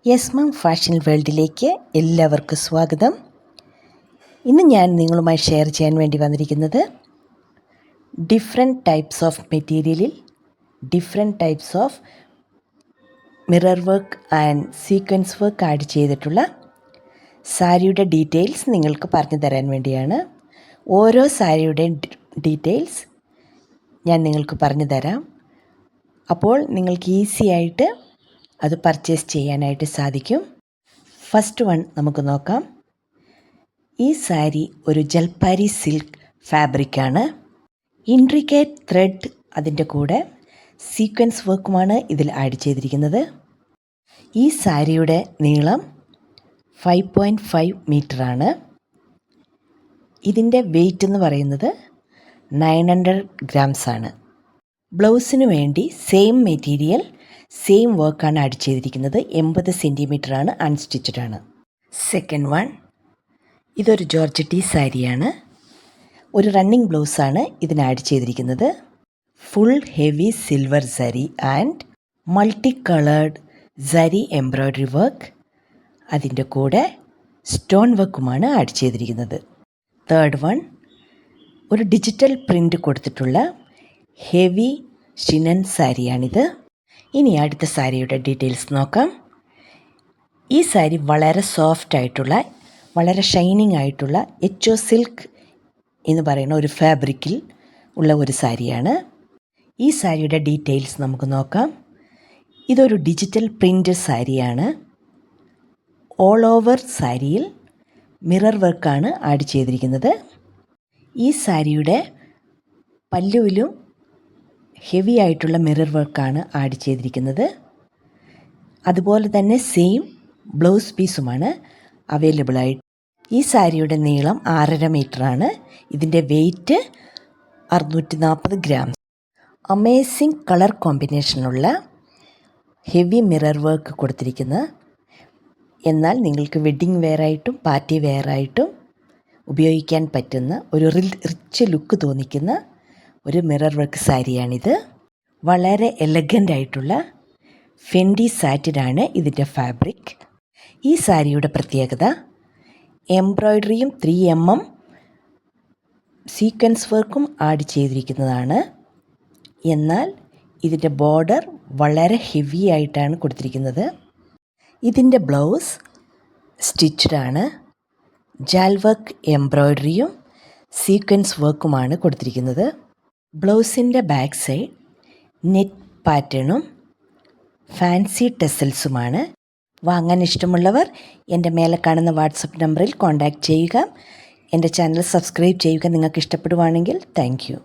Yes ma'am fashion വേൾഡിലേക്ക് എല്ലാവർക്കും സ്വാഗതം. ഇന്ന് ഞാൻ നിങ്ങളുമായി ഷെയർ ചെയ്യാൻ വേണ്ടി വന്നിരിക്കുന്നത് ഡിഫറെൻറ്റ് ടൈപ്സ് ഓഫ് മെറ്റീരിയലിൽ different types of mirror work and sequence work add ചെയ്തിട്ടുള്ള സാരിയുടെ ഡീറ്റെയിൽസ് നിങ്ങൾക്ക് പറഞ്ഞു തരാൻ വേണ്ടിയാണ്. ഓരോ സാരിയുടെയും ഡീറ്റെയിൽസ് ഞാൻ നിങ്ങൾക്ക് പറഞ്ഞു തരാം. അപ്പോൾ നിങ്ങൾക്ക് ഈസി ആയിട്ട് അത് പർച്ചേസ് ചെയ്യാനായിട്ട് സാധിക്കും. ഫസ്റ്റ് വൺ നമുക്ക് നോക്കാം. ഈ സാരി ഒരു ജൽപാരി സിൽക്ക് ഫാബ്രിക്കാണ്. ഇൻട്രിക്കേറ്റ് ത്രെഡ് അതിൻ്റെ കൂടെ സീക്വൻസ് വർക്കുമാണ് ഇതിൽ ആഡ് ചെയ്തിരിക്കുന്നത്. ഈ സാരിയുടെ നീളം 5.5 മീറ്ററാണ്. ഇതിൻ്റെ വെയ്റ്റ് എന്ന് പറയുന്നത് 900 ഗ്രാംസ് ആണ്. ബ്ലൗസിന് വേണ്ടി സെയിം മെറ്റീരിയൽ സെയിം വർക്കാണ് ആഡ് ചെയ്തിരിക്കുന്നത്. 80 സെൻറ്റിമീറ്ററാണ്, അൺസ്റ്റിച്ചഡ് ആണ്. സെക്കൻഡ് വൺ, ഇതൊരു ജോർജറ്റി സാരിയാണ്. ഒരു റണ്ണിങ് ബ്ലൗസാണ് ഇതിന് ആഡ് ചെയ്തിരിക്കുന്നത്. ഫുൾ ഹെവി സിൽവർ സരി ആൻഡ് മൾട്ടി കളേർഡ് സരി എംബ്രോയ്ഡറി വർക്ക്, അതിൻ്റെ കൂടെ സ്റ്റോൺ വർക്കുമാണ് ആഡ് ചെയ്തിരിക്കുന്നത്. തേർഡ് വൺ, ഒരു ഡിജിറ്റൽ പ്രിൻ്റ് കൊടുത്തിട്ടുള്ള ഹെവി ഷിനൻ സാരിയാണിത്. ഇനി അടുത്ത സാരിയുടെ ഡീറ്റെയിൽസ് നോക്കാം. ഈ സാരി വളരെ സോഫ്റ്റ് ആയിട്ടുള്ള, വളരെ ഷൈനിങ് ആയിട്ടുള്ള എച്ചോ സിൽക്ക് എന്ന് പറയുന്ന ഒരു ഫാബ്രിക്കിൽ ഉള്ള ഒരു സാരിയാണ്. ഈ സാരിയുടെ ഡീറ്റെയിൽസ് നമുക്ക് നോക്കാം. ഇതൊരു ഡിജിറ്റൽ പ്രിൻ്റ് സാരിയാണ്. ഓൾ ഓവർ സാരിയിൽ മിറർ വർക്കാണ് ആഡ് ചെയ്തിരിക്കുന്നത്. ഈ സാരിയുടെ പല്ലുവിലും ഹെവി ആയിട്ടുള്ള മിറർ വർക്കാണ് ആഡ് ചെയ്തിരിക്കുന്നത്. അതുപോലെ തന്നെ സെയിം ബ്ലൗസ് പീസുമാണ് അവൈലബിൾ ആയിട്ട്. ഈ സാരിയുടെ നീളം 6.5 മീറ്ററാണ്. ഇതിൻ്റെ വെയ്റ്റ് 640 ഗ്രാം. അമേസിങ് കളർ കോമ്പിനേഷനുള്ള ഹെവി മിറർ വർക്ക് കൊടുത്തിരിക്കുന്ന, എന്നാൽ നിങ്ങൾക്ക് വെഡ്ഡിങ് വെയറായിട്ടും പാർട്ടി വെയറായിട്ടും ഉപയോഗിക്കാൻ പറ്റുന്ന ഒരു റിച്ച് ലുക്ക് തോന്നിക്കുന്ന ഒരു മിറർ വർക്ക് സാരിയാണിത്. വളരെ എലഗൻ്റ് ആയിട്ടുള്ള ഫെൻഡി സാറ്റിനാണ് ഇതിൻ്റെ ഫാബ്രിക്. ഈ സാരിയുടെ പ്രത്യേകത എംബ്രോയ്ഡറിയും 3mm സീക്വൻസ് വർക്കും ആഡ് ചെയ്തിരിക്കുന്നതാണ്. എന്നാൽ ഇതിൻ്റെ ബോർഡർ വളരെ ഹെവി ആയിട്ടാണ് കൊടുത്തിരിക്കുന്നത്. ഇതിൻ്റെ ബ്ലൗസ് സ്റ്റിച്ചഡാണ്. ജാൽ വർക്ക് എംബ്രോയ്ഡറിയും സീക്വൻസ് വർക്കുമാണ് കൊടുത്തിരിക്കുന്നത്. ബ്ലൗസിൻ്റെ ബാക്ക് സൈഡ് നെറ്റ് പാറ്റേണും ഫാൻസി ടെസൽസുമാണ്. വാങ്ങാൻ ഇഷ്ടമുള്ളവർ എൻ്റെ മേലെ കാണുന്ന വാട്സപ്പ് നമ്പറിൽ കോൺടാക്റ്റ് ചെയ്യുക. എൻ്റെ ചാനൽ സബ്സ്ക്രൈബ് ചെയ്യുക നിങ്ങൾക്ക് ഇഷ്ടപ്പെടുവാണെങ്കിൽ. Thank you.